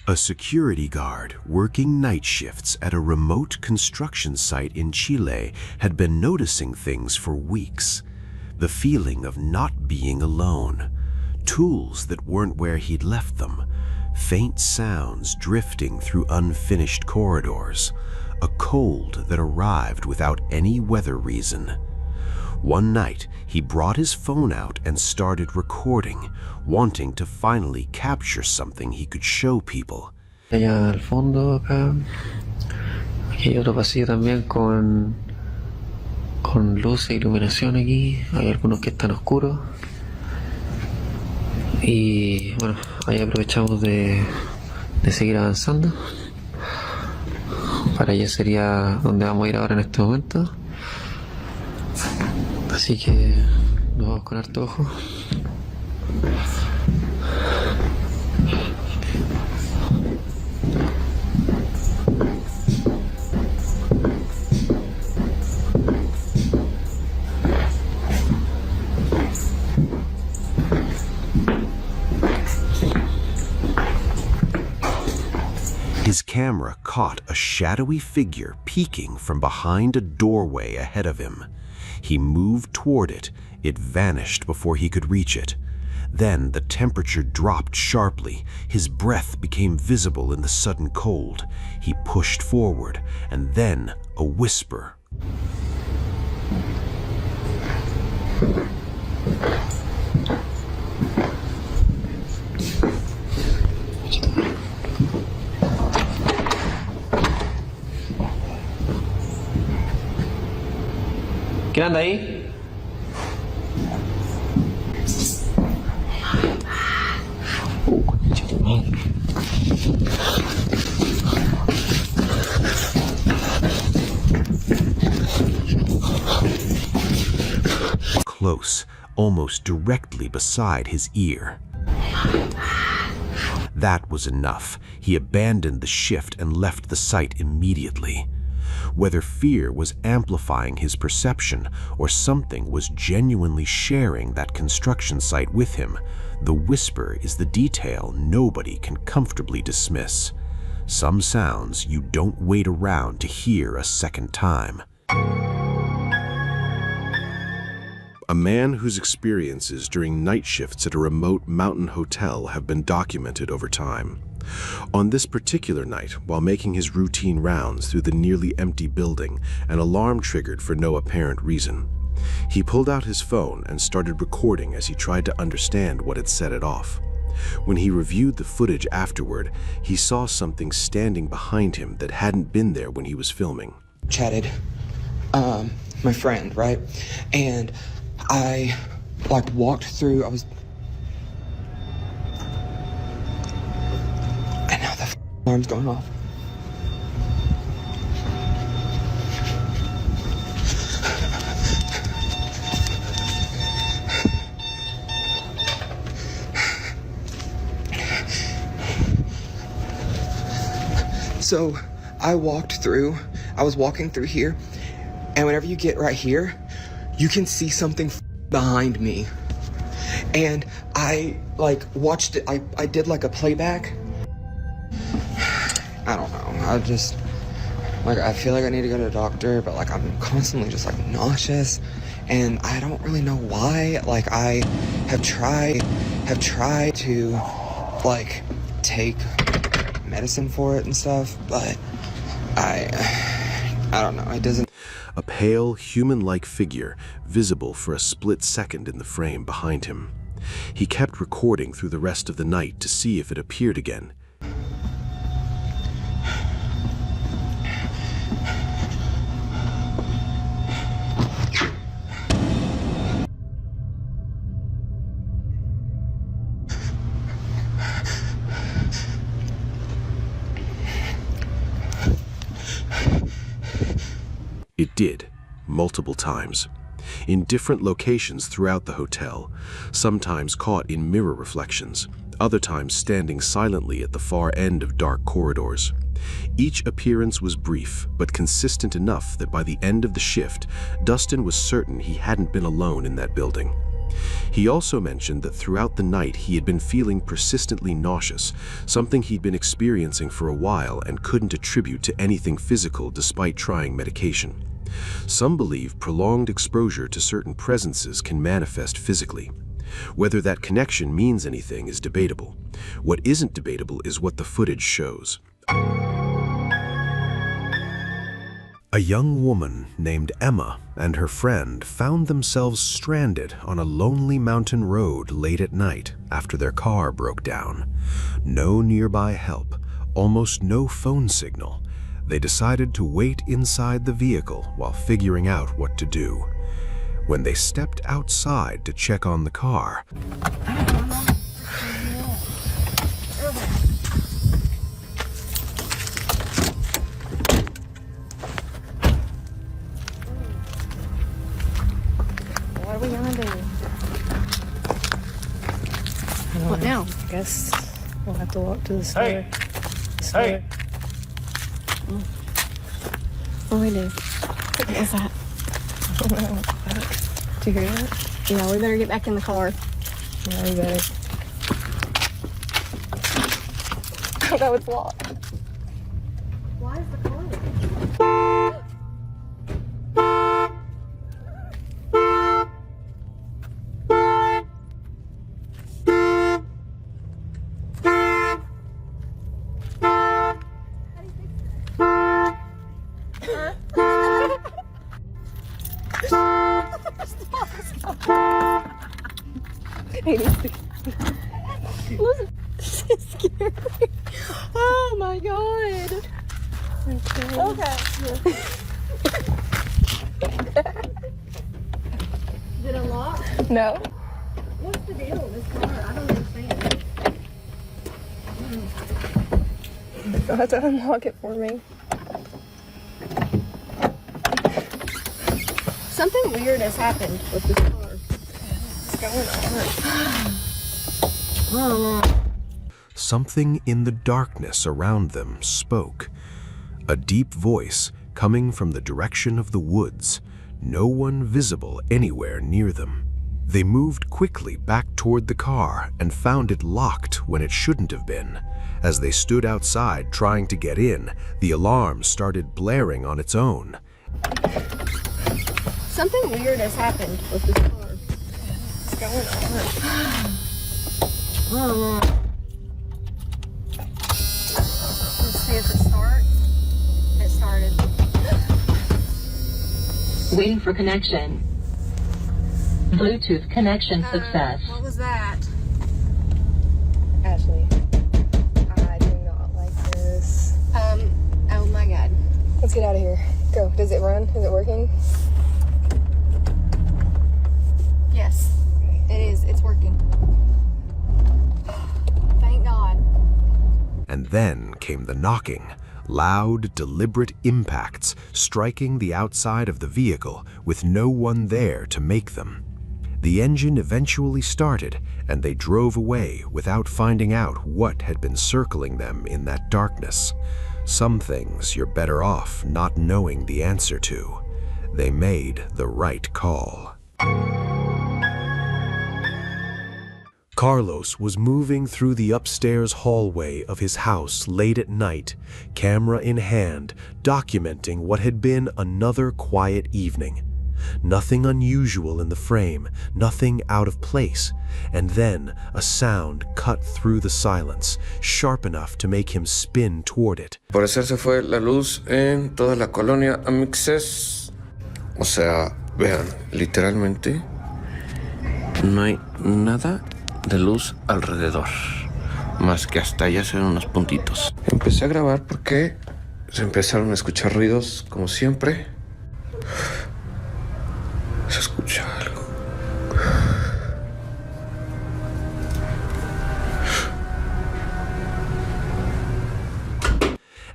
A security guard working night shifts at a remote construction site in Chile had been noticing things for weeks. The feeling of not being alone, tools that weren't where he'd left them, faint sounds drifting through unfinished corridors, a cold that arrived without any weather reason. One night, he brought his phone out and started recording, wanting to finally capture something he could show people. Allá al fondo, acá, aquí hay otro pasillo también con luz e iluminación aquí. Hay algunos que están oscuros. Y bueno, ahí aprovechamos de seguir avanzando. Para allá sería donde vamos a ir ahora en este momento. Así que nos vamos con harto ojo. His camera caught a shadowy figure peeking from behind a doorway ahead of him. He moved toward it. It vanished before he could reach it. Then the temperature dropped sharply. His breath became visible in the sudden cold. He pushed forward, and then a whisper. ¿Quién anda ahí? Close, almost directly beside his ear. That was enough. He abandoned the shift and left the site immediately. Whether fear was amplifying his perception or something was genuinely sharing that construction site with him, the whisper is the detail nobody can comfortably dismiss. Some sounds you don't wait around to hear a second time. A man whose experiences during night shifts at a remote mountain hotel have been documented over time. On this particular night, while making his routine rounds through the nearly empty building, an alarm triggered for no apparent reason. He pulled out his phone and started recording as he tried to understand what had set it off. When he reviewed the footage afterward, he saw something standing behind him that hadn't been there when he was filming. Chatted, my friend, right? And I, walked through, and now the alarm's going off. So I was walking through here, and whenever you get right here, you can see something behind me. And I watched it, I did a playback. I don't know, I feel like I need to go to the doctor, but I'm constantly just nauseous, and I don't really know why. I have tried to take medicine for it and stuff, but I don't know, it doesn't. A pale, human-like figure, visible for a split second in the frame behind him. He kept recording through the rest of the night to see if it appeared again. It did, multiple times, in different locations throughout the hotel, sometimes caught in mirror reflections, other times standing silently at the far end of dark corridors. Each appearance was brief, but consistent enough that by the end of the shift, Dustin was certain he hadn't been alone in that building. He also mentioned that throughout the night he had been feeling persistently nauseous, something he'd been experiencing for a while and couldn't attribute to anything physical despite trying medication. Some believe prolonged exposure to certain presences can manifest physically. Whether that connection means anything is debatable. What isn't debatable is what the footage shows. A young woman named Emma and her friend found themselves stranded on a lonely mountain road late at night after their car broke down. No nearby help, almost no phone signal. They decided to wait inside the vehicle while figuring out what to do. When they stepped outside to check on the car, What are we gonna do? What now? I guess we'll have to walk to the store. Hey! Hey! What do we do? What was that? Did you hear that? Yeah, we better get back in the car. Yeah, we better. Oh no, it's locked. Why is the car locked? Listen, this is scary. Oh my god. Okay. Did it lock? No. What's the deal with this car? I don't understand. You'll have to unlock it for me. Something weird has happened with this car. What's going on? Oh, something in the darkness around them spoke. A deep voice coming from the direction of the woods, no one visible anywhere near them. They moved quickly back toward the car and found it locked when it shouldn't have been. As they stood outside trying to get in, the alarm started blaring on its own. something weird has happened with this car. What's going on? Oh, let's see if it starts. It started. Waiting for connection. Bluetooth connection success. What was that? Ashley, I do not like this. Oh my god. Let's get out of here. Go. Does it run? Is it working? Yes, it is. It's working. Thank God. And then came the knocking, loud, deliberate impacts striking the outside of the vehicle with no one there to make them. The engine eventually started, and they drove away without finding out what had been circling them in that darkness. Some things you're better off not knowing the answer to. They made the right call. Carlos was moving through the upstairs hallway of his house late at night, camera in hand, documenting what had been another quiet evening. Nothing unusual in the frame, nothing out of place, and then a sound cut through the silence, sharp enough to make him spin toward it. Por eso se fue la luz en toda la colonia Amixes. O sea, vean, literalmente no hay nada de luz alrededor, más que hasta allá se ven unos puntitos. Empecé a grabar porque se empezaron a escuchar ruidos, como siempre. Se escucha algo.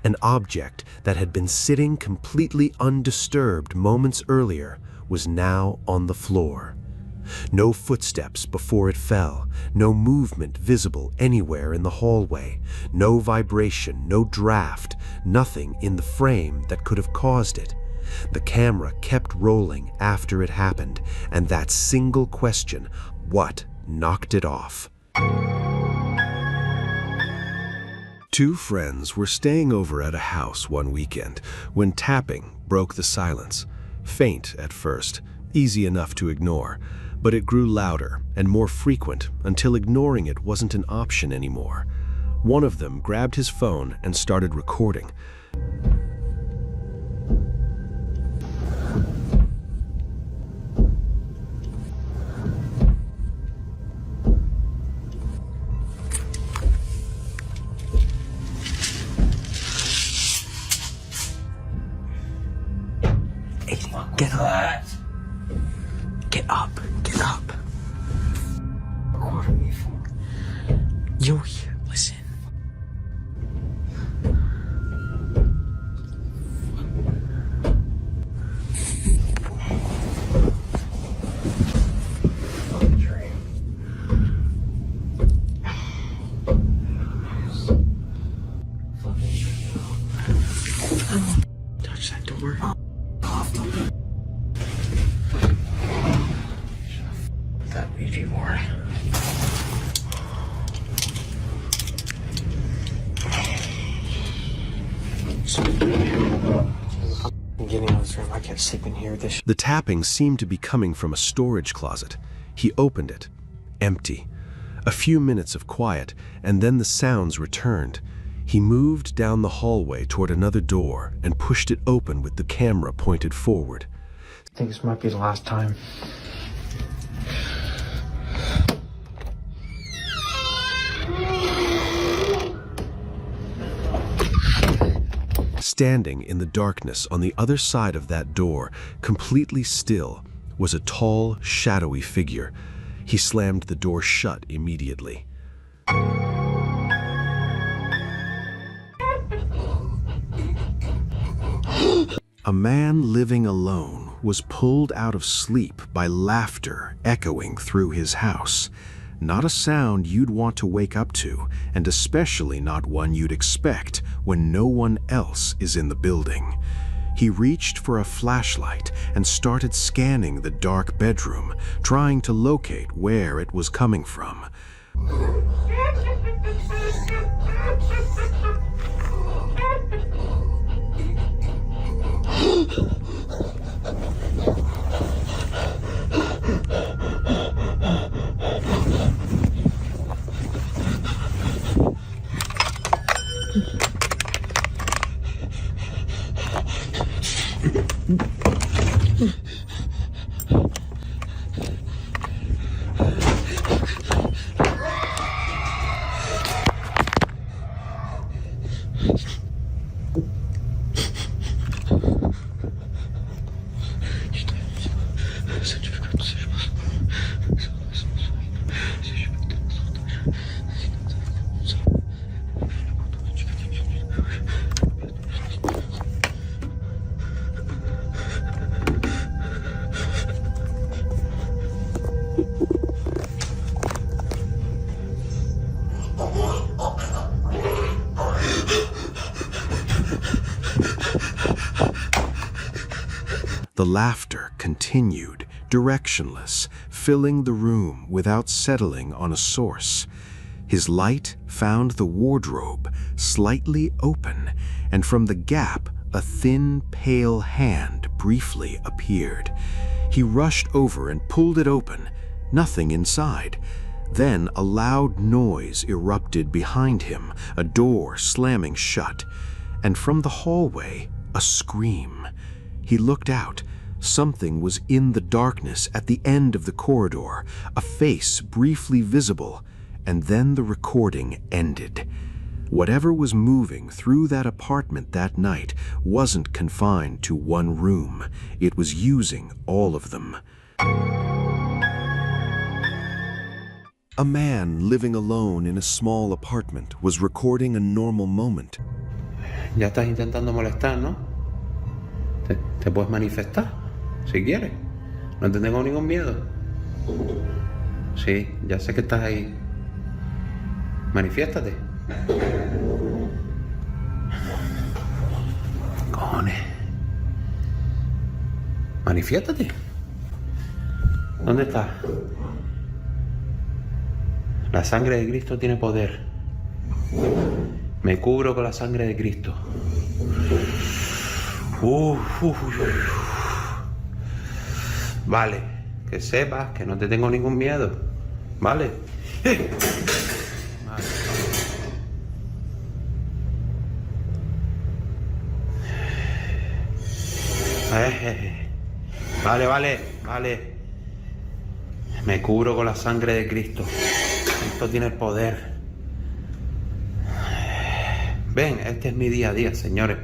An object that had been sitting completely undisturbed moments earlier was now on the floor. No footsteps before it fell, no movement visible anywhere in the hallway, no vibration, no draft, nothing in the frame that could have caused it. The camera kept rolling after it happened, and that single question, what, knocked it off. Two friends were staying over at a house one weekend when tapping broke the silence. Faint at first, easy enough to ignore, but it grew louder and more frequent until ignoring it wasn't an option anymore. One of them grabbed his phone and started recording. Get up. Get up. Get up. Recording me for? You're here. Listen. Fucking dream. Touch that door. That Ouija board. I'm getting out of this room. I can't sleep in here. This The tapping seemed to be coming from a storage closet. He opened it. Empty. A few minutes of quiet, and then the sounds returned. He moved down the hallway toward another door and pushed it open with the camera pointed forward. I think this might be the last time. Standing in the darkness on the other side of that door, completely still, was a tall, shadowy figure. He slammed the door shut immediately. A man living alone was pulled out of sleep by laughter echoing through his house. Not a sound you'd want to wake up to, and especially not one you'd expect when no one else is in the building. He reached for a flashlight and started scanning the dark bedroom, trying to locate where it was coming from. The laughter continued, directionless, filling the room without settling on a source. His light found the wardrobe slightly open, and from the gap a thin, pale hand briefly appeared. He rushed over and pulled it open. Nothing inside. Then a loud noise erupted behind him, a door slamming shut, and from the hallway, a scream. He looked out. Something was in the darkness at the end of the corridor, a face briefly visible, and then the recording ended. Whatever was moving through that apartment that night wasn't confined to one room. It was using all of them. A man living alone in a small apartment was recording a normal moment. Ya estás intentando molestar, ¿no? Te puedes manifestar, si quieres. No te tengo ningún miedo. Sí, ya sé que estás ahí. Manifiéstate. Cojones. Manifiéstate. ¿Dónde está? La sangre de Cristo tiene poder. Me cubro con la sangre de Cristo. Vale, que sepas que no te tengo ningún miedo. Vale. Vale. Vale. Me cubro con la sangre de Cristo. Cristo tiene el poder. Ven, este es mi día a día, señores.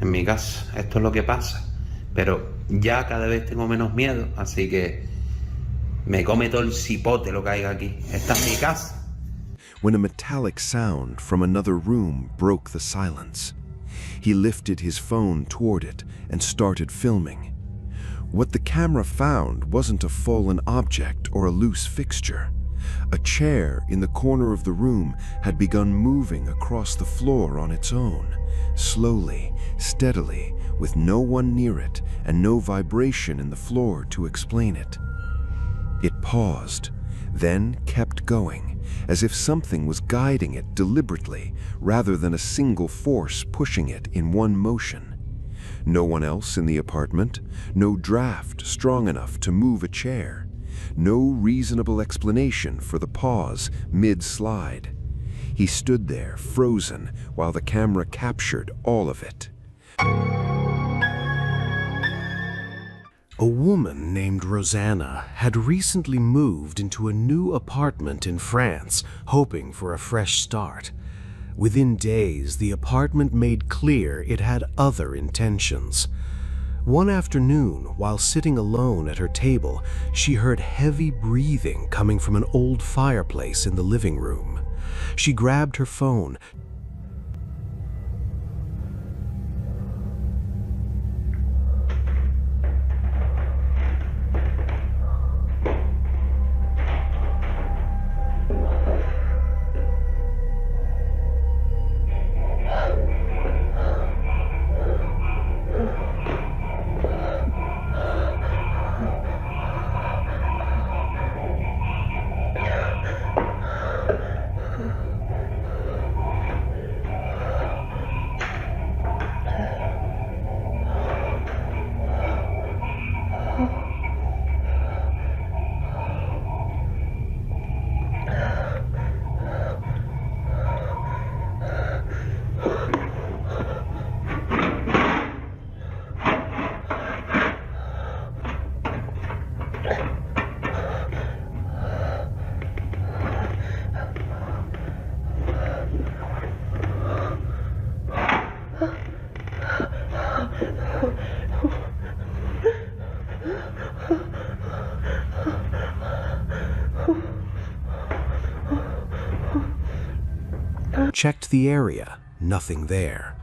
En mi casa, esto es lo que pasa. Pero ya cada vez tengo menos miedo, así que me come todo el cipote lo que hay aquí. Esta es mi casa. When a metallic sound from another room broke the silence, he lifted his phone toward it and started filming. What the camera found wasn't a fallen object or a loose fixture. A chair in the corner of the room had begun moving across the floor on its own, slowly, steadily, with no one near it and no vibration in the floor to explain it. It paused, then kept going, as if something was guiding it deliberately rather than a single force pushing it in one motion. No one else in the apartment, no draft strong enough to move a chair. No reasonable explanation for the pause mid-slide. He stood there, frozen, while the camera captured all of it. A woman named Rosanna had recently moved into a new apartment in France, hoping for a fresh start. Within days, the apartment made clear it had other intentions. One afternoon, while sitting alone at her table, she heard heavy breathing coming from an old fireplace in the living room. She grabbed her phone. Checked the area, nothing there.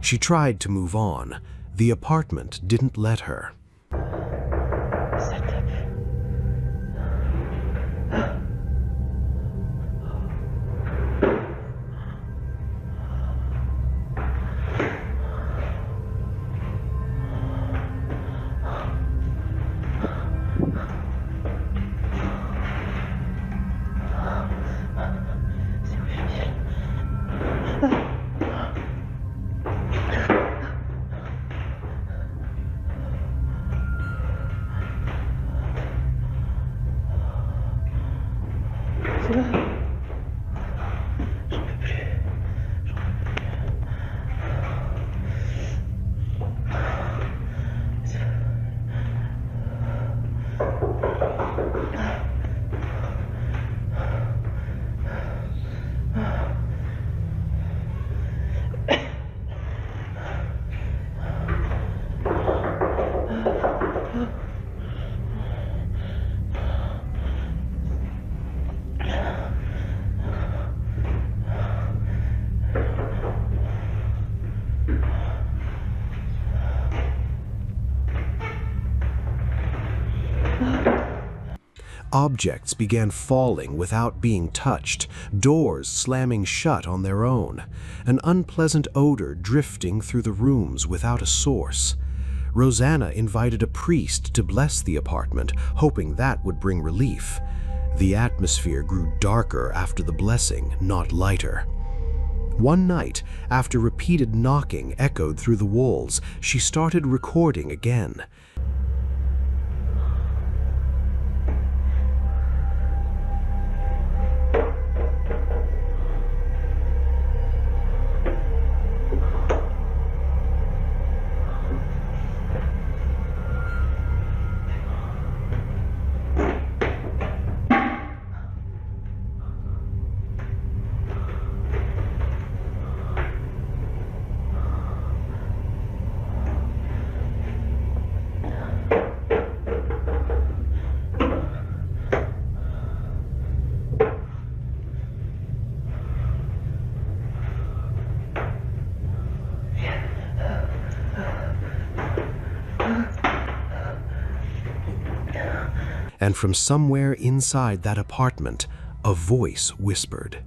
She tried to move on. The apartment didn't let her. Objects began falling without being touched, doors slamming shut on their own, an unpleasant odor drifting through the rooms without a source. Rosanna invited a priest to bless the apartment, hoping that would bring relief. The atmosphere grew darker after the blessing, not lighter. One night, after repeated knocking echoed through the walls, she started recording again. And from somewhere inside that apartment, a voice whispered.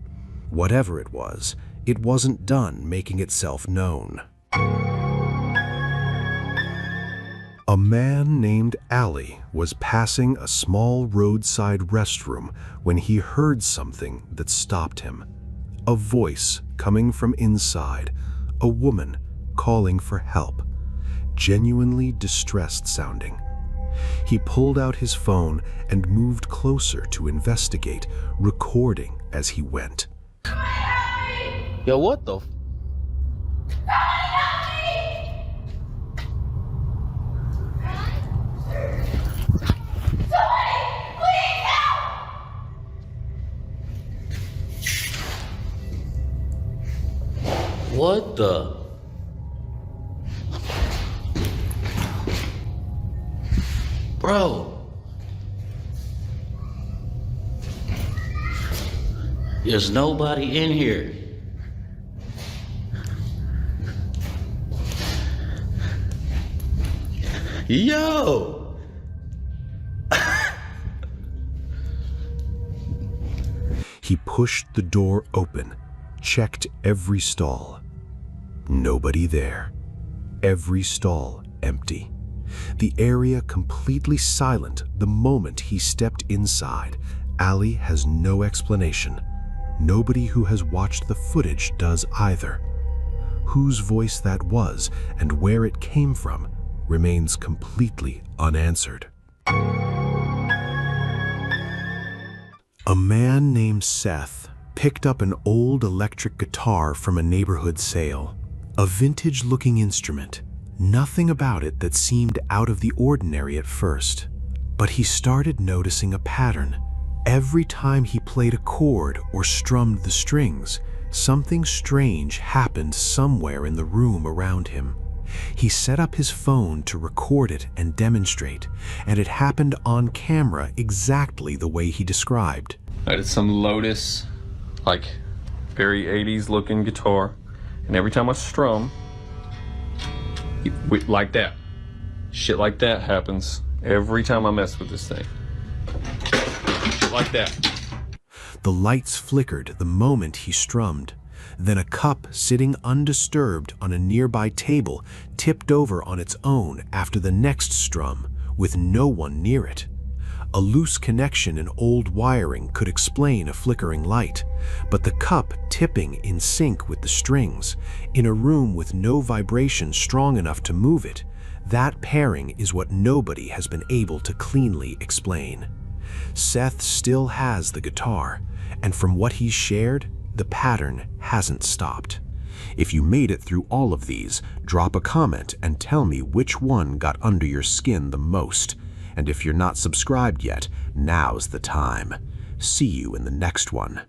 Whatever it wasn't done making itself known. A man named Ali was passing a small roadside restroom when he heard something that stopped him. A voice coming from inside, a woman calling for help, genuinely distressed sounding. He pulled out his phone and moved closer to investigate, recording as he went. Yo, what the? What the? Bro. There's nobody in here. Yo! He pushed the door open, checked every stall. Nobody there. Every stall empty. The area completely silent the moment he stepped inside. Ali has no explanation. Nobody who has watched the footage does either. Whose voice that was and where it came from remains completely unanswered. A man named Seth picked up an old electric guitar from a neighborhood sale. A vintage-looking instrument. Nothing about it that seemed out of the ordinary at first. But he started noticing a pattern. Every time he played a chord or strummed the strings, something strange happened somewhere in the room around him. He set up his phone to record it and demonstrate, and it happened on camera exactly the way he described. It's some Lotus, like very 80s looking guitar, and every time I strum, like that, shit like that happens every time I mess with this thing. Shit like that. The lights flickered the moment he strummed. Then a cup sitting undisturbed on a nearby table tipped over on its own after the next strum, with no one near it. A loose connection in old wiring could explain a flickering light, but the cup tipping in sync with the strings, in a room with no vibration strong enough to move it, that pairing is what nobody has been able to cleanly explain. Seth still has the guitar, and from what he's shared, the pattern hasn't stopped. If you made it through all of these, drop a comment and tell me which one got under your skin the most. And if you're not subscribed yet, now's the time. See you in the next one.